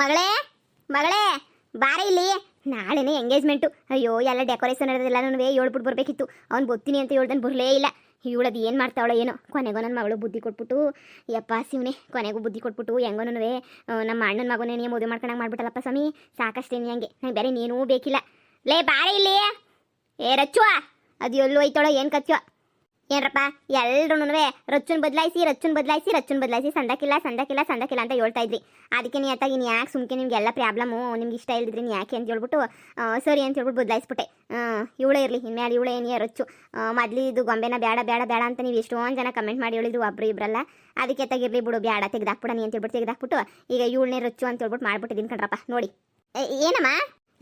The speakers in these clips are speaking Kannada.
ಮಗಳೇ ಮಗಳೇ ಬಾರೆ ಇಲ್ಲಿ. ನಾಳೆನೇ ಎಂಗೇಜ್ಮೆಂಟು. ಅಯ್ಯೋ ಎಲ್ಲ ಡೆಕೋರೇಷನ್ ಇರೋದೆಲ್ಲನೂ ಹೇಳ್ಬಿಟ್ಟು ಬರಬೇಕಿತ್ತು. ಅವ್ನು ಬರ್ತೀನಿ ಅಂತ ಹೇಳ್ದನ್ ಬರಲೇ ಇಲ್ಲ. ಇವಳದು ಏನು ಮಾಡ್ತಾವಳ ಏನೋ. ಕೊನೆಗೋ ನನ್ನ ಮಗಳು ಬುದ್ಧಿ ಕೊಟ್ಬಿಟ್ಟು, ಯಪ್ಪ ಶಿವನೇ, ಕೊನೆಗೂ ಬುದ್ಧಿ ಕೊಟ್ಬಿಟ್ಟು ಹೆಂಗೋನು ನಮ್ಮ ಅಣ್ಣನ ಮಗನೇ ನೀ ಮದುವೆ ಮಾಡ್ಕೊಂಡಂಗೆ ಮಾಡ್ಬಿಟ್ಟಲ್ಲಪ್ಪ ಸ್ವಾಮಿ. ಸಾಕಷ್ಟೇನಿ ಹಂಗೆ, ನಂಗೆ ಬೇರೆ ನೀನೂ ಬೇಕಿಲ್ಲ. ಲೇ ಬಾರೆ ಇಲ್ಲಿ. ಏ ರಚ್ಚುವ, ಅದು ಎಲ್ಲೂ ಹೋಯ್ತಾಳೋ ಏನು ಕಚ್ಚುವ ಏನ್ರಪ್ಪ. ಎಲ್ರೂ ರಚ್ಚುನ್ ಬದಲಾಯಿಸಿ ಸಂದಕ್ಕಿಲ್ಲ ಅಂತ ಹೇಳ್ತಾ ಇದ್ರಿ. ಅದಕ್ಕೆ ನೀ ಅತ್ತಾಗಿ ನೀ ಯಾಕೆ ಸುಮ್ಕೆ ನಿಮ್ಗೆಲ್ಲ ಪ್ರಾಬ್ಲಮ್ಮು ನಿಮ್ಗೆ ಇಷ್ಟ ಇಲ್ದಿದ್ರಿ ನೀ ಯಾಕೆ ಅಂತ ಹೇಳ್ಬಿಟ್ಟು ಸರಿ ಅಂತ ಹೇಳ್ಬಿಟ್ಟು ಬದಲಾಯಿಸ್ಬಿಟ್ಟೆ. ಇವಳೇ ಇರಲಿ ಇನ್ಮೇಲೆ, ಇವಳೇ ಏನೇ ರಚ್ಚು. ಮೊದಲು ಇದು ಗೊಂಬೆನ ಬೇಡ ಬೇಡ ಬೇಡ ಅಂತ ನೀವು ಎಷ್ಟೊಂದು ಜನ ಕಮೆಂಟ್ ಮಾಡಿ ಹೇಳಿದ್ರು, ಒಬ್ರು ಇಬ್ರಲ್ಲ. ಅದಕ್ಕೆ ತೆಗಿರ್ಲಿ ಬಿಡು, ಬೇಡ ತೆಗ್ದಾಕ್ಬಿಡ ನೀ ಅಂತ ಹೇಳ್ಬಿಟ್ಟು ತೆಗ್ದಾಕ್ಬಿಟ್ಟು ಈಗ ಇವಳನ್ನೇ ರಚ್ಚು ಅಂತ ಹೇಳ್ಬಿಟ್ಟು ಮಾಡ್ಬಿಟ್ಟಿದ್ದೀನಿ ಕಣ್ರಪ್ಪ. ನೋಡಿ ಏನಮ್ಮ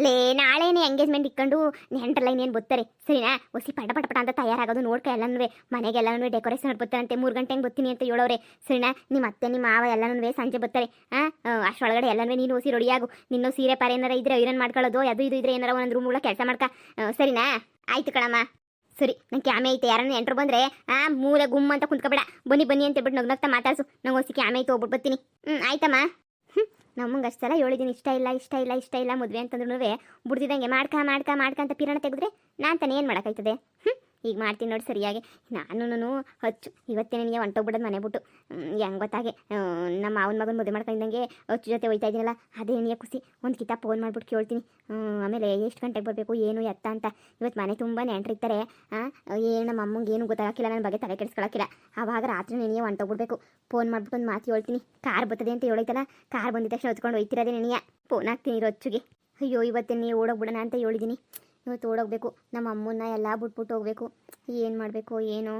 ಲೇ, ನಾಳೆನೇ ಎಂಗೇಜ್ಮೆಂಟ್ ಇಕ್ಕೊಂಡು ನೆಂಟ್ರೆಲ್ಲ ಇನ್ನೇನು ಬರ್ತಾರೆ ಸರಿನಾ. ಹೊಸಿ ಪಟ ಪಟ ಪಟ ಅಂತ ತಯಾರಾಗೋದು ನೋಡ್ಕ. ಎಲ್ಲನೂ ಮನೆಗೆಲ್ಲನೂ ಡೆಕೋರೇಷನ್ ಬರ್ತಾರಂತೆ. 3 ಗಂಟೆಗೆ ಬರ್ತೀನಿ ಅಂತ ಹೇಳೋರೆ ಸರಿನಾ. ನಿಮ್ಮ ಅತ್ತೆ ನಿಮ್ಮ ಮಾವ ಎಲ್ಲನೂ ಸಂಜೆ ಬರ್ತಾರೆ. ಅಷ್ಟೊಳಗಡೆ ಎಲ್ಲನೂ ನೀನು ಹೊಸಿ ರೆಡಿಯಾಗು. ನಿನ್ನೂ ಸೀರೆ ಪಾರೆ ಏನಾರ ಇದ್ರೆ ಐರನ್ ಮಾಡ್ಕೊಳ್ಳೋದು, ಅದು ಇದು ಇದ್ರೆ ಏನಾರ ಒಂದು ರೂಮ್ ಒಳಗೆ ಕೆಲಸ ಮಾಡ್ಕ ಸರಿನಾ. ಆಯ್ತು ಕಣಮ್ಮ. ಸರಿ, ನಂಗೆ ಕ್ಯಾಮೆ ಐತೆ. ಯಾರನ್ನ ಎಂಟ್ರು ಬಂದರೆ ಮೂಲೆ ಗುಮ್ಮ ಅಂತ ಕುಂತ್ಕೊಬೇಡ. ಬನ್ನಿ ಅಂತ ಹೇಳ್ಬಿಟ್ಟು ನಗ್ನಗ್ತಾ ಮಾತಾಡ್ಸು. ನಂಗೆ ಹೊಸಿ ಕ್ಯಾಮೆ ಐತೆ, ಹೋಗ್ಬಿಟ್ಟು ಬರ್ತೀನಿ. ಆಯ್ತಮ್ಮ. ನಮಗೆ ಅಷ್ಟೆಲ್ಲ ಹೇಳಿದ್ದೀನಿ, ಇಷ್ಟ ಇಲ್ಲ ಮದುವೆ ಅಂತಂದ್ರೂ ಬಿಡ್ದಿದ್ದಂಗೆ ಮಾಡ್ಕ ಅಂತ ಪಿರಣ ತೆಗೆದ್ರೆ ನಾನು ತಾನೇ ಏನು ಮಾಡೋಕ್ಕಾಯ್ತದೆ. ಈಗ ಮಾಡ್ತೀನಿ ನೋಡಿ ಸರಿಯಾಗಿ. ನಾನು ಹಚ್ಚು ಇವತ್ತೇ ನನಗೆ ಹೊಂಟೋಗ್ಬಿಡೋದು ಮನೆ ಬಿಟ್ಟು. ಹೆಂಗೆ ಗೊತ್ತಾಗೆ ನಮ್ಮ ಮಾವನ ಮಗನ ಮದುವೆ ಮಾಡ್ಕೊಂಡಿದ್ದಂಗೆ ಹಚ್ಚು ಜೊತೆ ಹೋಯ್ತಾ ಇದ್ದೀನಲ್ಲ, ಅದೇ ನೀ ಖುಷಿ. ಒಂದು ಕಿತ ಫೋನ್ ಮಾಡ್ಬಿಟ್ಟು ಕೇಳ್ತೀನಿ. ಆಮೇಲೆ ಎಷ್ಟು ಗಂಟೆಗೆ ಬರಬೇಕು ಏನು ಎತ್ತ ಅಂತ. ಇವತ್ತು ಮನೆ ತುಂಬ ನೆಂಟ್ರಿರ್ತಾರೆ. ಏನು ನಮ್ಮ ಅಮ್ಮಂಗೆ ಏನು ಗೊತ್ತಾಗಿಲ್ಲ, ನನ್ನ ಬಗ್ಗೆ ತಲೆ ಕೆಡಿಸ್ಕೊಳಕ್ಕಿಲ್ಲ. ಆವಾಗ ರಾತ್ರಿ ನೆನೆಯ ಹೊಂಟೋಗ್ಬಿಡ್ಬೇಕು. ಫೋನ್ ಮಾಡ್ಬಿಟ್ಟು ಒಂದು ಮಾತು ಹೇಳ್ತೀನಿ. ಕಾರ್ ಬರ್ತದೆ ಅಂತ ಹೇಳೈತಲ್ಲ, ಕಾರ್ ಬಂದಿದ್ದ ತಕ್ಷಣ ಹೊತ್ಕೊಂಡು ಹೋಯ್ತಿರೋದೇ ನೆನೆಯ. ಫೋನ್ ಹಾಕ್ತೀನಿ ರೊಚ್ಚುಗೆ. ಅಯ್ಯೋ ಇವತ್ತೇ ನೀವು ಓಡೋಗ್ಬಿಡೋಣ ಅಂತ ಹೇಳಿದ್ದೀನಿ. ಇವತ್ತು ಓಡೋಗ್ಬೇಕು. ನಮ್ಮ ಅಮ್ಮನ್ನ ಎಲ್ಲ ಬಿಟ್ಬಿಟ್ಟು ಹೋಗ್ಬೇಕು. ಏನು ಮಾಡಬೇಕು ಏನೋ.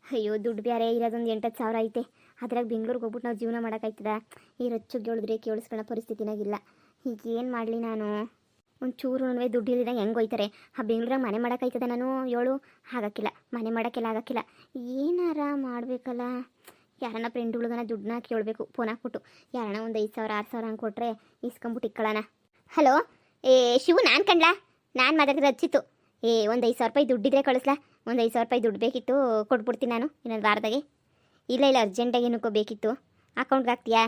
ಅಯ್ಯೋ ದುಡ್ಡು ಬೇರೆ ಇರೋದೊಂದು 8,000 ಐತೆ. ಅದ್ರಾಗ ಬೆಂಗ್ಳೂರಿಗೆ ಹೋಗ್ಬಿಟ್ಟು ನಾವು ಜೀವನ ಮಾಡೋಕ್ಕಾಯ್ತದ. ಈ ರಚ್ಚುಗೆ ಹೇಳಿದ್ರೆ ಕೇಳಿಸ್ಕೊಳ್ಳೋ ಪರಿಸ್ಥಿತಿನಾಗಿಲ್ಲ. ಈಗ ಏನು ಮಾಡಲಿ ನಾನು. ಒಂದು ಚೂರು ದುಡ್ಡು ಇಲ್ದಿದಂಗೆ ಹೆಂಗೆ ಹೋಯ್ತಾರೆ. ಆ ಬೆಂಗ್ಳೂರಾಗ ಮನೆ ಮಾಡೋಕ್ಕಾಯ್ತದ ನಾನು ಹೇಳು. ಆಗೋಕ್ಕಿಲ್ಲ, ಮನೆ ಮಾಡೋಕ್ಕೆಲ್ಲ ಆಗೋಕ್ಕಿಲ್ಲ. ಏನಾರ ಮಾಡಬೇಕಲ್ಲ. ಯಾರನ್ನ ಫ್ರೆಂಡ್ಗಳಿಗನ ದುಡ್ಡನ್ನ ಕೇಳಬೇಕು. ಫೋನ್ ಹಾಕ್ಬಿಟ್ಟು ಯಾರನ್ನ ಒಂದು 5,000 6,000 ಹಂಗೆ ಕೊಟ್ಟರೆ ಇಸ್ಕೊಂಬಿಟ್ಟು ಇಕ್ಕೊಳ್ಳೋಣ. ಹಲೋ ಏ ಶಿವು, ನಾನು ಕಣ್ಲಾ, ನಾನು ಮಾತಾಡಿದ್ರೆ ಹಚ್ಚಿತ್ತು. ಒಂದು 5,000 ರೂಪಾಯಿ ದುಡ್ಡಿದ್ರೆ ಕಳಿಸ್ಲಾ. ಒಂದು 5,000 ರೂಪಾಯಿ ದುಡ್ಡು ಬೇಕಿತ್ತು, ಕೊಟ್ಬಿಡ್ತೀನಿ ನಾನು ಇನ್ನೊಂದು ವಾರದಾಗೆ. ಇಲ್ಲ ಅರ್ಜೆಂಟಾಗಿ ಏನಕ್ಕೋ ಬೇಕಿತ್ತು. ಅಕೌಂಟ್ಗೆ ಹಾಕ್ತೀಯಾ?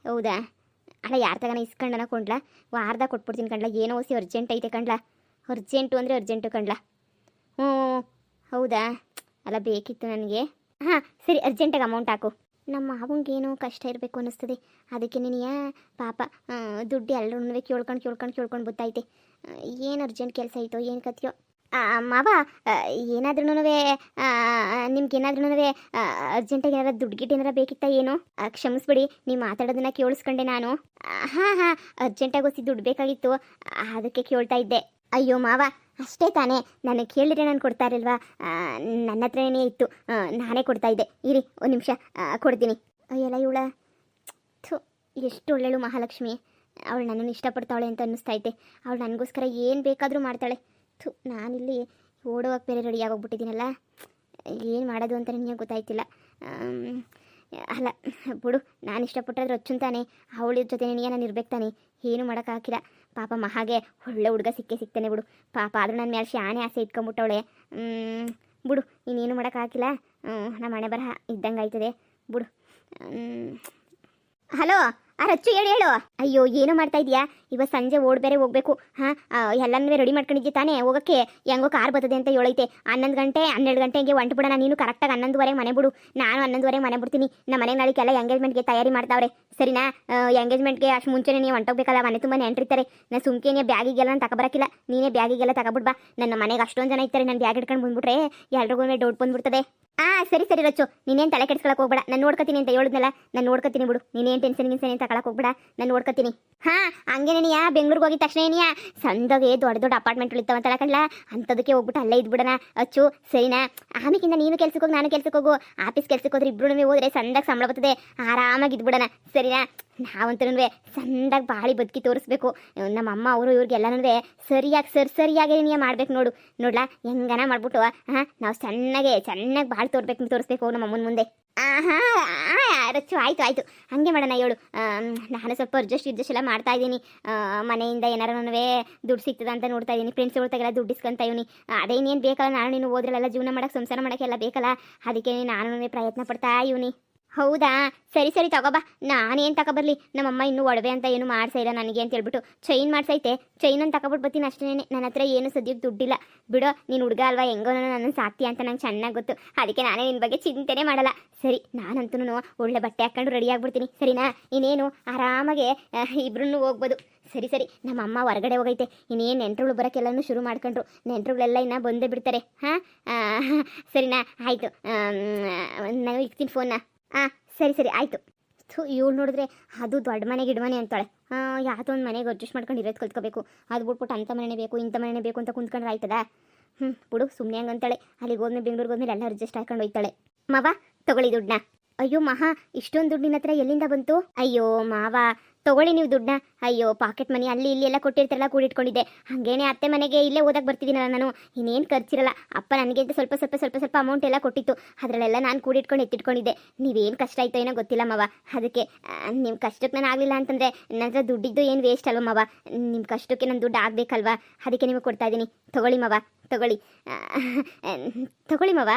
ಹೌದಾ? ಅಲ್ಲ ಯಾರ ತಗನ ಇಸ್ಕೊಂಡನ ಕೊಂಡ್ಲಾ, ವಾರದಾಗ ಕೊಟ್ಬಿಡ್ತೀನಿ ಕಣ್ಲಾ. ಏನೋ ಹೊಸಿ ಅರ್ಜೆಂಟ್ ಐತೆ ಕಣ್ಲಾ. ಅರ್ಜೆಂಟು ಅಂದರೆ ಅರ್ಜೆಂಟು ಕಣ್ಲಾ. ಹೌದಾ? ಅಲ್ಲ ಬೇಕಿತ್ತು ನನಗೆ. ಸರಿ ಅರ್ಜೆಂಟಾಗಿ ಅಮೌಂಟ್ ಹಾಕು. ನಮ್ಮ ಮಾವಂಗೇನೋ ಕಷ್ಟ ಇರಬೇಕು ಅನ್ನಿಸ್ತದೆ. ಅದಕ್ಕೆ ನೀನು ಪಾಪ ದುಡ್ಡು ಎಲ್ಲರೂ ಕೇಳ್ಕೊಂಡು ಗೊತ್ತೈತೆ. ಏನು ಅರ್ಜೆಂಟ್ ಕೆಲಸ ಆಯಿತೋ ಏನು ಕಥೆಯೋ. ಮಾವ ಏನಾದ್ರೂ ನಿಮ್ಗೇನಾದ್ರೂ ಅರ್ಜೆಂಟಾಗಿ ಏನಾರ ದುಡ್ಡು ಗಿಟ್ಟು ಏನಾರ ಬೇಕಿತ್ತಾ ಏನು? ಕ್ಷಮಿಸ್ಬಿಡಿ, ನೀವು ಮಾತಾಡೋದನ್ನ ಕೇಳಿಸ್ಕೊಂಡೆ ನಾನು. ಹಾಂ ಅರ್ಜೆಂಟಾಗಿ ಹೊಸಿ ದುಡ್ಡು ಬೇಕಾಗಿತ್ತು, ಅದಕ್ಕೆ ಕೇಳ್ತಾ ಇದ್ದೆ. ಅಯ್ಯೋ ಮಾವ ಅಷ್ಟೇ ತಾನೇ, ನನಗೆ ಕೇಳಿದ್ರೆ ನಾನು ಕೊಡ್ತಾ ಇರಲ್ವಾ? ನನ್ನ ಹತ್ರನೇ ಇತ್ತು, ನಾನೇ ಕೊಡ್ತಾ ಇದ್ದೆ. ಇರಿ ಒಂದು ನಿಮಿಷ ಕೊಡ್ತೀನಿ. ಅಯ್ಯಲ್ಲ ಇವಳ ಎಷ್ಟು ಒಳ್ಳೆಳು ಮಹಾಲಕ್ಷ್ಮಿ. ಅವಳು ನನ್ನನ್ನು ಇಷ್ಟಪಡ್ತಾವಳೆ ಅಂತ ಅನ್ನಿಸ್ತೈತೆ. ಅವಳು ನನಗೋಸ್ಕರ ಏನು ಬೇಕಾದರೂ ಮಾಡ್ತಾಳೆ. ನಾನಿಲ್ಲಿ ಓಡೋಕ್ಕೆ ಬೇರೆ ರೆಡಿ ಆಗೋಗ್ಬಿಟ್ಟಿದ್ದೀನಲ್ಲ, ಏನು ಮಾಡೋದು ಅಂತ ನನಗೆ ಗೊತ್ತಾಯ್ತಿಲ್ಲ. ಅಲ್ಲ ಬಿಡು, ನಾನು ಇಷ್ಟಪಟ್ಟರೆ ರಚ್ಚುಂತಾನೆ. ಅವಳ ಜೊತೆ ನಾನು ಇರ್ಬೇಕು ತಾನೆ. ಏನು ಮಾಡೋಕ್ಕಾಗಿಲ್ಲ. ಪಾಪ ಮಹಾಗೆ ಒಳ್ಳೆ ಹುಡುಗ ಸಿಗ್ತಾನೆ ಬಿಡು. ಪಾಪ ಆದರೂ ನನ್ನ ಮೇಲೆ ಶಾನೆ ಆಸೆ ಇಟ್ಕೊಂಬಿಟ್ಟವಳೆ. ಬಿಡು, ಇನ್ನೇನು ಮಾಡೋಕ್ಕಾಗಿಲ್ಲ. ನಮ್ಮ ಮನೆ ಬರಹ ಇದ್ದಂಗೆ ಆಯ್ತದೆ ಬಿಡು. ಹಲೋ ರಚ್ಚು, ಹೇಳು. ಅಯ್ಯೋ ಏನು ಮಾಡ್ತಾ ಇದೀಯಾ? ಇವತ್ತು ಸಂಜೆ ಬೇರೆ ಹೋಗ್ಬೇಕು. ಎಲ್ಲನೂ ರೆಡಿ ಮಾಡ್ಕೊಂಡಿದ್ದೆ ತಾನೇ ಹೋಗೋಕ್ಕೆ. ಹೆಂಗೋ ಕಾರ್ ಬರ್ತದೆ ಅಂತ ಹೇಳೈತೆ. 11 ಗಂಟೆ 12 ಗಂಟೆಗೆ ಹೊಂಟು ಬಿಡೋಣ. ನೀನು ಕರೆಕ್ಟಾಗಿ 11:30 ಮನೆ ಬಿಡು. ನಾನು 11:30 ಮನೆ ಬಿಡ್ತೀನಿ. ನಮ್ಮ ಮನೆ ನಾಳೆಗೆಲ್ಲ ಎಂಗೇಜ್ಮೆಂಟ್ಗೆ ತಯಾರಿ ಮಾಡ್ತಾವ್ರೆ ಸರಿನಾ. ಎಂಗೇಜ್ಮೆಂಟ್ಗೆ ಅಷ್ಟು ಮುಂಚೆನೇ ನೀವು ಹೊಂಟೋಗ್ಬೇಕಲ್ಲ. ಮನೆ ತುಂಬ ನೆಂಟ್ರಿರ್ತಾರೆ. ನಾನು ಸುಮ್ಕೇನೆ ಬ್ಯಾಗಿಗೆಲ್ಲ ನಾನು ತಗೊಬರಕ್ಕಿಲ್ಲ. ನೀನೇ ಬ್ಯಾಗಿಗೆಲ್ಲ ತಗೊಬಿಡ್ಬಾ. ನನ್ನ ಮನೆಗೆ ಅಷ್ಟೊಂದು ಜನ ಇರ್ತಾರೆ. ನಾನು ಬ್ಯಾಗ್ ಇಟ್ಕೊಂಡು ಬಂದ್ಬಿಟ್ರೆ ಎಲ್ರಿಗೂ ಡೌಟ್ ಬಂದ್ಬಿಡ್ತದೆ. ಸರಿ ರಚ್ಚು, ನೀನೇನು ತಲೆ ಕೆಡ್ಸ್ಕೊಳಕ್ಕೆ ಹೋಗ್ಬೇಡ. ನಾನು ನೋಡ್ಕೊತೀನಿ ಅಂತ ಹೇಳಿದ್ನಲ್ಲ, ನಾನು ನೋಡ್ಕೊತೀನಿ ಬಿಡು. ನೀನೇನು ಟೆನ್ಷನ್ ಏನು ತಗೊಳಕ್ಕೆ ಹೋಗ್ಬೇಡ, ನಾನು ನೋಡ್ಕೊತೀನಿ. ಹಂಗೇನೇನಿಯಾ ಬೆಂಗ್ಳೂರಿಗೆ ಹೋಗಿದ ತಕ್ಷಣ ಏನಿಯಾ ಸಂದಾಗೆ ದೊಡ್ಡ ಅಪಾರ್ಟ್ಮೆಂಟ್ಗಳು ಇರ್ತಾವಂತಲ್ಲ ಕಣ್ಲ, ಅಂಥದಕ್ಕೆ ಹೋಗ್ಬಿಟ್ಟು ಅಲ್ಲೇ ಇದ್ಬಿಡೋಣ ಅಚ್ಚು ಸರಿನಾ. ಆಮೇಕಿಂದ ನೀನು ಕೆಲ್ಸಕ್ಕೆ ಹೋಗಿ ನಾನು ಕೆಲ್ಸಕ್ಕೆ ಹೋಗು. ಆಫೀಸ್ ಕೆಲ್ಸಕ್ಕೆ ಹೋದ್ರೆ ಇಬ್ರು ಹೋದ್ರೆ ಸಂದಾಗ ಸಂಬಳ ಬರ್ತದೆ. ಆರಾಮಾಗಿ ಇದ್ಬಿಡೋಣ ಸರಿನಾ. ನಾವಂತೂ ಸಂದಾಗ ಬಾಳಿ ಬದುಕಿ ತೋರಿಸ್ಬೇಕು. ನಮ್ಮ ಅಮ್ಮ ಅವರು ಇವ್ರಿಗೆಲ್ಲನೂ ಸರಿಯಾಗಿ ನೀನು ಮಾಡ್ಬೇಕು ನೋಡ್ಲಾ. ಹೆಂಗನ ಮಾಡ್ಬಿಟ್ಟು ನಾವು ಚೆನ್ನಾಗಿ ಬಾಳಿ ತೋರಿಸ್ಬೇಕು ನಮ್ಮ ಅಮ್ಮನ ಮುಂದೆ. ರಚ್ಚು ಆಯ್ತು ಹಂಗೆ ಮಾಡೋಣ ಹೇಳು. ನಾನು ಸ್ವಲ್ಪ ಅಡ್ಜಸ್ಟ್ ಎಲ್ಲ ಮಾಡ್ತಾ ಇದ್ದೀನಿ. ಮನೆಯಿಂದ ಏನಾರು ದುಡ್ಡು ಸಿಗ್ತದ ಅಂತ ನೋಡ್ತಾ ಇದ್ದೀನಿ. ಫ್ರೆಂಡ್ಸ್ ಜೊತೆಗೆಲ್ಲ ದುಡ್ಡು ಇಸ್ಕೊಂತ ಇವನಿ. ಅದೇನೇನು ಬೇಕಲ್ಲ, ನಾನು ನೀನು ಹೋದ್ರಲ್ಲೆಲ್ಲ ಜೀವನ ಮಾಡೋಕ್ಕೆ ಸಂಸಾರ ಮಾಡೋಕ್ಕೆ ಎಲ್ಲ ಬೇಕಲ್ಲ. ಅದಕ್ಕೆ ನಾನು ಪ್ರಯತ್ನ ಪಡ್ತಾ ಇವನಿ. ಹೌದಾ, ಸರಿ ಸರಿ ತಗೋಬಾ. ನಾನೇನು ತಗೊಬರ್ಲಿ, ನಮ್ಮಮ್ಮ ಇನ್ನೂ ಒಡವೆ ಅಂತ ಏನು ಮಾಡ್ಸಾ ಇಲ್ಲ ನನಗೆ ಅಂತ ಹೇಳ್ಬಿಟ್ಟು ಚೈನ್ ಮಾಡ್ಸೈತೆ. ಚೈನನ್ನು ತಗೊಬಿಟ್ಟು ಬರ್ತೀನಿ ಅಷ್ಟೇ. ನನ್ನ ಹತ್ರ ಏನು ಸದ್ಯಕ್ಕೆ ದುಡ್ಡಿಲ್ಲ ಬಿಡೋ. ನೀನು ಹುಡುಗ ಅಲ್ವಾ, ಹೆಂಗೋ ನನ್ನ ಸಾಕ್ತಿ ಅಂತ ನಂಗೆ ಚೆನ್ನಾಗಿ ಗೊತ್ತು. ಅದಕ್ಕೆ ನಾನೇ ನಿನ್ನ ಬಗ್ಗೆ ಚಿಂತೆನೇ ಮಾಡಲ್ಲ. ಸರಿ, ನಾನಂತೂ ಒಳ್ಳೆ ಬಟ್ಟೆ ಹಾಕ್ಕೊಂಡು ರೆಡಿ ಆಗ್ಬಿಡ್ತೀನಿ, ಸರಿನಾ? ಇನ್ನೇನು ಆರಾಮಾಗೆ ಇಬ್ರು ಹೋಗ್ಬೋದು. ಸರಿ ಸರಿ, ನಮ್ಮಮ್ಮ ಹೊರಗಡೆ ಹೋಗೈತೆ. ಇನ್ನೇನು ನೆಂಟ್ರುಗಳು ಬರೋಕ್ಕೆಲ್ಲನೂ ಶುರು ಮಾಡ್ಕೊಂಡ್ರು. ನೆಂಟ್ರುಗಳೆಲ್ಲ ಇನ್ನೂ ಬಂದೇ ಬಿಡ್ತಾರೆ. ಹಾಂ, ಸರಿನಾ? ಆಯಿತು, ನಾನು ಇಕ್ತೀನಿ ಫೋನ್ನ. ಹಾಂ, ಸರಿ ಸರಿ ಆಯಿತು. ಇವಳು ನೋಡಿದ್ರೆ ಅದು ದೊಡ್ಡ ಮನೆ ಗಿಡಮನೆ ಅಂತಾಳೆ. ಯಾವುದೋ ಒಂದು ಮನೆಗೆ ಅಡ್ಜಸ್ಟ್ ಮಾಡ್ಕೊಂಡು ಇರೋದು ಕಲ್ತ್ಕೋಬೇಕು. ಅದು ಬಿಟ್ಬಿಟ್ಟು ಅಂಥ ಮನೆನೇ ಬೇಕು ಇಂಥ ಮನೆನೇ ಬೇಕು ಅಂತ ಕುಂತ್ಕೊಂಡ್ರೆ ಆಯ್ತದ? ಬಿಡು, ಸುಮ್ಮನೆ ಹಂಗಂತಾಳೆ. ಅಲ್ಲಿಗೆ ಹೋದ್ಮೇಲೆ ಬೆಂಗ್ಳೂರಿಗೆ ಹೋದ್ಮೇಲೆ ಎಲ್ಲ ಅಡ್ಜಸ್ಟ್ ಹಾಕೊಂಡು ಹೋಯ್ತಾಳೆ. ಮಾವ ತಗೊಳ್ಳಿ ದುಡ್ಡನ್ನ. ಅಯ್ಯೋ ಮಹಾ, ಇಷ್ಟೊಂದು ದುಡ್ಡು ನಿನ್ನ ಹತ್ರ ಎಲ್ಲಿಂದ ಬಂತು? ಅಯ್ಯೋ ಮಾವ, ತಗೊಳ್ಳಿ ನೀವು ದುಡ್ಡನ್ನ. ಅಯ್ಯೋ, ಪಾಕೆಟ್ ಮನಿ ಅಲ್ಲಿ ಇಲ್ಲಿ ಎಲ್ಲ ಕೊಟ್ಟಿರ್ತಾರಲ್ಲ, ಕೂಡಿಟ್ಕೊಂಡಿದ್ದೆ. ಹಾಗೇನೆ ಅತ್ತೆ ಮನೆಗೆ ಇಲ್ಲೇ ಓದಕ್ಕೆ ಬರ್ತಿದ್ದೀನಲ್ಲ ನಾನು, ಇನ್ನೇನು ಖರ್ಚಿರಲ್ಲ. ಅಪ್ಪ ನನಗೆ ಅಂತ ಸ್ವಲ್ಪ ಸ್ವಲ್ಪ ಸ್ವಲ್ಪ ಸ್ವಲ್ಪ ಅಮೌಂಟ್ ಎಲ್ಲ ಕೊಟ್ಟಿತ್ತು. ಅದರಲ್ಲೆಲ್ಲ ನಾನು ಕೂಡಿಟ್ಕೊಂಡು ಎತ್ತಿಟ್ಕೊಂಡಿದ್ದೆ. ನೀವೇನು ಕಷ್ಟ ಆಯ್ತೋ ಏನೋ ಗೊತ್ತಿಲ್ಲ ಮಾವ. ಅದಕ್ಕೆ ನಿಮ್ಮ ಕಷ್ಟಕ್ಕೆ ನಾನು ಆಗಲಿಲ್ಲ ಅಂತಂದರೆ ನನ್ನ ಹತ್ರ ದುಡ್ಡಿದ್ದು ಏನು ವೇಸ್ಟ್ ಅಲ್ವ ಮಾವ? ನಿಮ್ಮ ಕಷ್ಟಕ್ಕೆ ನನ್ನ ದುಡ್ಡು ಆಗಬೇಕಲ್ವಾ? ಅದಕ್ಕೆ ನಿಮಗೆ ಕೊಡ್ತಾ ಇದ್ದೀನಿ. ತಗೊಳ್ಳಿ ಮಾವ, ತಗೊಳ್ಳಿ. ತಗೊಳ್ಳಿ ಮಾವ.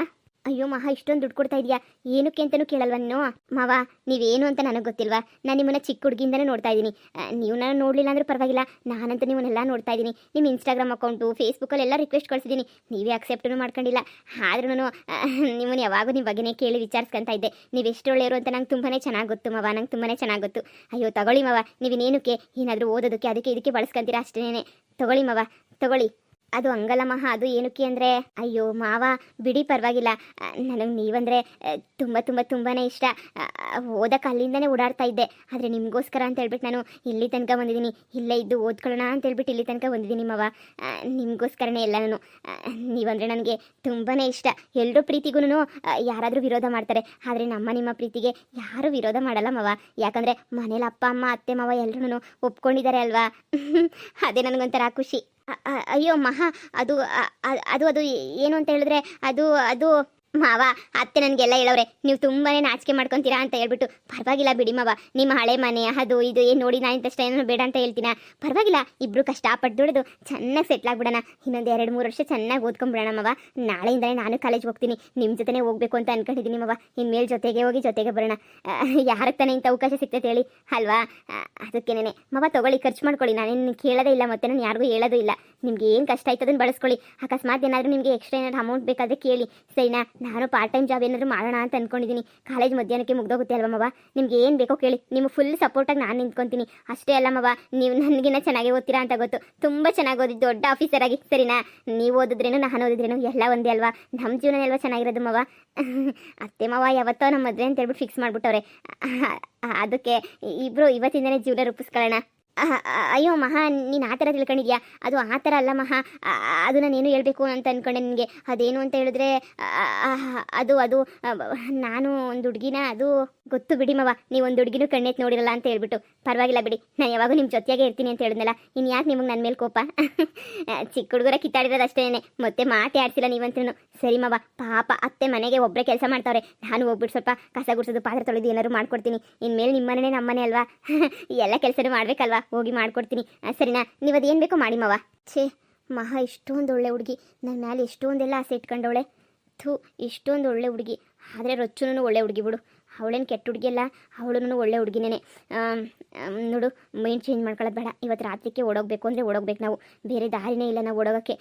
ಅಯ್ಯೋ ಮಹಾ, ಇಷ್ಟೊಂದು ದುಡ್ಡು ಕೊಡ್ತಾ ಇದೆಯಾ? ಏನಕ್ಕೆ ಅಂತಲೂ ಕೇಳಲ್ವ ನೀನು? ಮಾವ, ನೀವೇನು ಅಂತ ನನಗೆ ಗೊತ್ತಿಲ್ವಾ? ನಾನು ನಿಮ್ಮನ್ನ ಚಿಕ್ಕ ಹುಡುಗಿಯಿಂದನೇ ನೋಡ್ತಾ ಇದ್ದೀನಿ. ನೀವು ನಾನು ನೋಡಲಿಲ್ಲ ಅಂದರೂ ಪರವಾಗಿಲ್ಲ, ನಾನಂತೂ ನಿಮ್ಮನ್ನೆಲ್ಲ ನೋಡ್ತಾ ಇದ್ದೀನಿ. ನಿಮ್ಮ ಇನ್ಸ್ಟಾಗ್ರಾಮ್ ಅಕೌಂಟು, ಫೇಸ್ಬುಕ್ಕಲ್ಲೆಲ್ಲ ರಿಕ್ವೆಸ್ಟ್ ಕಳಿಸಿದ್ದೀನಿ. ನೀವೇ ಅಕ್ಸೆಪ್ಟೂ ಮಾಡ್ಕೊಂಡಿಲ್ಲ. ಆದ್ರೂ ನಿಮ್ಮನ್ನು ಯಾವಾಗೂ ನಿಮ್ಮ ಬಗ್ಗೆನೇ ಕೇಳಿ ವಿಚಾರಿಸ್ಕೊಂತ ಇದ್ದೆ. ನೀವು ಎಷ್ಟು ಒಳ್ಳೆಯವರು ಅಂತ ನಂಗೆ ತುಂಬಾ ಚೆನ್ನಾಗಿ ಗೊತ್ತು ಮಾವ, ನಂಗೆ ತುಂಬಾ ಚೆನ್ನಾಗಿ ಗೊತ್ತು. ಅಯ್ಯೋ ತಗೊಳ್ಳಿ ಮಾವ, ನೀವೇನೇನಕ್ಕೆ ಏನಾದರೂ ಓದೋದಕ್ಕೆ ಅದಕ್ಕೆ ಇದಕ್ಕೆ ಬಳಸ್ಕೊಂತೀರಾ ಅಷ್ಟೇನೆ. ತಗೊಳ್ಳಿ ಮಾವ, ತಗೊಳ್ಳಿ. ಅದು ಹಂಗಲ್ಲ ಮಹಾ, ಅದು ಏನಕ್ಕೆ ಅಂದರೆ, ಅಯ್ಯೋ ಮಾವ ಬಿಡಿ, ಪರವಾಗಿಲ್ಲ. ನನಗೆ ನೀವಂದರೆ ತುಂಬ ತುಂಬ ತುಂಬಾ ಇಷ್ಟ. ಓದಕ್ಕೆ ಅಲ್ಲಿಂದನೇ ಓಡಾಡ್ತಾ ಇದ್ದೆ. ಆದರೆ ನಿಮಗೋಸ್ಕರ ಅಂತ ಹೇಳ್ಬಿಟ್ಟು ನಾನು ಇಲ್ಲಿ ತನಕ ಬಂದಿದ್ದೀನಿ. ಇಲ್ಲೇ ಇದ್ದು ಓದ್ಕೊಳ್ಳೋಣ ಅಂತ ಹೇಳ್ಬಿಟ್ಟು ಇಲ್ಲಿ ತನಕ ಬಂದಿದ್ದೀನಿ ಮಾವ. ನಿಮಗೋಸ್ಕರನೇ ಎಲ್ಲ. ನಾನು ನೀವಂದರೆ ನನಗೆ ತುಂಬಾ ಇಷ್ಟ. ಎಲ್ಲರೂ ಪ್ರೀತಿಗೂ ಯಾರಾದರೂ ವಿರೋಧ ಮಾಡ್ತಾರೆ, ಆದರೆ ನಿಮ್ಮ ಪ್ರೀತಿಗೆ ಯಾರೂ ವಿರೋಧ ಮಾಡಲ್ಲ ಮಾವ. ಯಾಕಂದರೆ ಮನೇಲಿ ಅಪ್ಪ ಅಮ್ಮ ಅತ್ತೆ ಮಾವ ಎಲ್ಲರೂ ಒಪ್ಕೊಂಡಿದ್ದಾರೆ ಅಲ್ವಾ? ಅದೇ ನನಗೊಂಥರ ಖುಷಿ. ಅಯ್ಯೋ ಮಹಾ, ಅದು ಅದು ಅದು ಏನು ಅಂತ ಹೇಳಿದ್ರೆ, ಅದು ಮಾವ, ಅತ್ತೆ ನನಗೆಲ್ಲ ಹೇಳವ್ರೆ ನೀವು ತುಂಬಾ ನಾಚಿಕೆ ಮಾಡ್ಕೊತೀರಾ ಅಂತ ಹೇಳ್ಬಿಟ್ಟು. ಪರವಾಗಿಲ್ಲ ಬಿಡಿ ಮಾವ, ನಿಮ್ಮ ಹಳೆ ಮನೆ ಅದು ಇದು ಏನು ನೋಡಿ ನಾನು ಇಂತಷ್ಟು ಏನೋ ಬೇಡ ಅಂತ ಹೇಳ್ತೀನ. ಪರವಾಗಿಲ್ಲ, ಇಬ್ಬರು ಕಷ್ಟಪಟ್ಟು ದುಡಿದು ಚೆನ್ನಾಗಿ ಸೆಟ್ಲ್ ಆಗ್ಬಿಡೋಣ. ಇನ್ನೊಂದು 2-3 ವರ್ಷ ಚೆನ್ನಾಗಿ ಓದ್ಕೊಂಡ್ಬಿಡೋಣ ಮಾವ. ನಾಳೆಯಿಂದಲೇ ನಾನು ಕಾಲೇಜ್ಗೆ ಹೋಗ್ತೀನಿ. ನಿಮ್ಮ ಜೊತೆನೇ ಹೋಗ್ಬೇಕು ಅಂತ ಅನ್ಕೊಂಡಿದ್ದೀನಿ ಮಾವ. ಇನ್ಮೇಲೆ ಜೊತೆಗೆ ಹೋಗಿ ಜೊತೆಗೆ ಬರೋಣ. ಯಾರಿಗೆ ತಾನೇ ಇಂಥ ಅವಕಾಶ ಸಿಗ್ತೈತೆ ಹೇಳಿ ಅಲ್ವಾ? ಅದಕ್ಕೇನೆ ಮಾವ, ತಗೊಳ್ಳಿ, ಖರ್ಚು ಮಾಡ್ಕೊಳ್ಳಿ. ನಾನೇನು ಕೇಳೋದೇ ಇಲ್ಲ, ಮತ್ತೆ ನಾನು ಯಾರಿಗೂ ಹೇಳೋದು ಇಲ್ಲ. ನಿಮ್ಗೆ ಏನು ಕಷ್ಟ ಆಯ್ತು ಅದನ್ನು ಬಳಸ್ಕೊಳ್ಳಿ. ಅಕಸ್ಮಾತ್ ಏನಾದರೂ ನಿಮಗೆ ಎಕ್ಸ್ಟ್ರಾ ಏನಾದರೂ ಅಮೌಂಟ್ ಬೇಕಾದರೆ ಕೇಳಿ, ಸರಿನಾ? ನಾನು ಪಾರ್ಟ್ ಟೈಮ್ ಜಾಬ್ ಏನಾದರೂ ಮಾಡೋಣ ಅಂತ ಅಂದ್ಕೊಂಡಿದ್ದೀನಿ. ಕಾಲೇಜ್ ಮಧ್ಯಾಹ್ನಕ್ಕೆ ಮುಗ್ದೋಗುತ್ತೆ ಅಲ್ವಾ ಮವ? ನಿಮ್ಗೆ ಏನು ಬೇಕೋ ಕೇಳಿ, ನಿಮ್ಮ ಫುಲ್ ಸಪೋರ್ಟಾಗಿ ನಾನು ನಿಂತ್ಕೊತೀನಿ. ಅಷ್ಟೇ ಅಲ್ಲ ಮವ, ನೀವು ನನಗಿನ್ನ ಚೆನ್ನಾಗಿ ಓದ್ತೀರಾ ಅಂತ ಗೊತ್ತು. ತುಂಬ ಚೆನ್ನಾಗಿ ಓದಿದ್ದು, ದೊಡ್ಡ ಆಫೀಸರ್ ಆಗಿ, ಸರಿನಾ? ನೀವು ಓದಿದ್ರೇನು ನಾನು ಓದಿದ್ರೇನು ಎಲ್ಲ ಒಂದೇ ಅಲ್ವಾ? ನಮ್ಮ ಜೀವನ ಅಲ್ವಾ ಚೆನ್ನಾಗಿರೋದು ಮವ. ಅತ್ತೆ ಮವ ಯಾವತ್ತೋ ನಮ್ಮ ಮದುವೆ ಅಂತ ಹೇಳ್ಬಿಟ್ಟು ಫಿಕ್ಸ್ ಮಾಡಿಬಿಟ್ಟವ್ರೆ. ಅದಕ್ಕೆ ಇಬ್ಬರು ಇವತ್ತಿಂದನೇ ಜೀವನ ರೂಪಿಸ್ಕೊಳ್ಳೋಣ. ಅಯ್ಯೋ ಮಹಾ, ನೀನು ಆ ಥರ ತಿಳ್ಕೊಂಡಿದ್ಯಾ? ಅದು ಆ ಥರ ಅಲ್ಲ ಮಹಾ. ಅದು ನಾನೇನು ಹೇಳಬೇಕು ಅಂತ ಅಂದ್ಕೊಂಡೆ ನಿನಗೆ. ಅದೇನು ಅಂತ ಹೇಳಿದ್ರೆ, ಅದು ನಾನು ಒಂದು ಹುಡುಗಿನ, ಅದು ಗೊತ್ತು ಬಿಡಿ ಮವ. ನೀವು ಒಂದು ಹುಡುಗಿನೂ ಕಣ್ಣೆತ್ತು ನೋಡಿರಲ್ಲ ಅಂತ ಹೇಳ್ಬಿಟ್ಟು. ಪರವಾಗಿಲ್ಲ ಬಿಡಿ, ನಾನು ಯಾವಾಗೂ ನಿಮ್ಮ ಜೊತೆಯಾಗೆ ಇರ್ತೀನಿ ಅಂತ ಹೇಳಿದ್ನಲ್ಲ. ಇನ್ನು ಯಾಕೆ ನಿಮಗೆ ನನ್ನ ಮೇಲೆ ಕೋಪ? ಚಿಕ್ಕ ಹುಡುಗರ ಕಿತ್ತಾಡಿರೋದು ಅಷ್ಟೇ, ಮತ್ತೆ ಮಾತೇ ಆಡ್ಸಿಲ್ಲ ನೀವಂತೂ. ಸರಿ ಮವ, ಪಾಪ ಅತ್ತೆ ಮನೆಗೆ ಒಬ್ಬರೇ ಕೆಲಸ ಮಾಡ್ತಾವ್ರೆ. ನಾನು ಹೋಗ್ಬಿಟ್ಟು ಸ್ವಲ್ಪ ಕಸ ಗುಡಿಸೋದು, ಪಾತ್ರೆ ತೊಳೆದು ಏನಾದ್ರು ಮಾಡ್ಕೊಡ್ತೀನಿ. ಇನ್ಮೇಲೆ ನಿಮ್ಮ ಮನೆಯೇ ನಮ್ಮನೆ ಅಲ್ವಾ? ಎಲ್ಲ ಕೆಲಸನೂ ಮಾಡ್ಬೇಕಲ್ವಾ? ಹೋಗಿ ಮಾಡ್ಕೊಡ್ತೀನಿ, ಸರಿನಾ? ನೀವು ಅದೇನು ಬೇಕೋ ಮಾಡಿ ಮವ. ಛೇ ಮಹಾ, ಇಷ್ಟೊಂದು ಒಳ್ಳೆ ಹುಡುಗಿ, ನನ್ನ ಮೇಲೆ ಎಷ್ಟೊಂದೆಲ್ಲ ಆಸೆ ಇಟ್ಕೊಂಡವಳೆ. ಇಷ್ಟೊಂದು ಒಳ್ಳೆ ಹುಡುಗಿ, ಆದರೆ ರೊಚ್ಚುನೂ ಒಳ್ಳೆ ಹುಡುಗಿ ಬಿಡು. ಅವಳೇನು ಕೆಟ್ಟ ಹುಡುಗಿ ಅಲ್ಲ, ಅವಳು ಒಳ್ಳೆ ಹುಡುಗಿನೇ. ನೋಡು, ಮೈಂಡ್ ಚೇಂಜ್ ಮಾಡ್ಕೊಳ್ಳೋದು ಬೇಡ. ಇವತ್ತು ರಾತ್ರಿಗೆ ಓಡೋಗ್ಬೇಕು ಅಂದರೆ ಓಡೋಗ್ಬೇಕು ನಾವು. ಬೇರೆ ದಾರಿನೇ ಇಲ್ಲ ನಾವು ಓಡೋಗೋಕ್ಕೆ.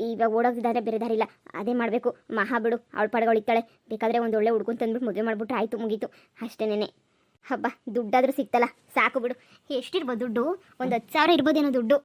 ಈಗ ಓಡೋಗಿದ್ದಾದ್ರೆ ಬೇರೆ ದಾರಿ ಇಲ್ಲ, ಅದೇ ಮಾಡಬೇಕು. ಮಹಾ ಬಿಡು, ಅವಳ ಪಡಗಳಿರ್ತಾಳೆ. ಬೇಕಾದರೆ ಒಂದು ಒಳ್ಳೆ ಹುಡುಗನ್ ತಂದ್ಬಿಟ್ಟು ಮದುವೆ ಮಾಡಿಬಿಟ್ರೆ ಆಯಿತು, ಮುಗೀತು ಅಷ್ಟೇನೆ. ಹಬ್ಬ, ದುಡ್ಡಾದರೂ ಸಿಗ್ತಲ್ಲ ಸಾಕು ಬಿಡು. ಎಷ್ಟಿರ್ಬೋದು ದುಡ್ಡು? ಒಂದು 10,000 ಇರ್ಬೋದೇನೋ ದುಡ್ಡು.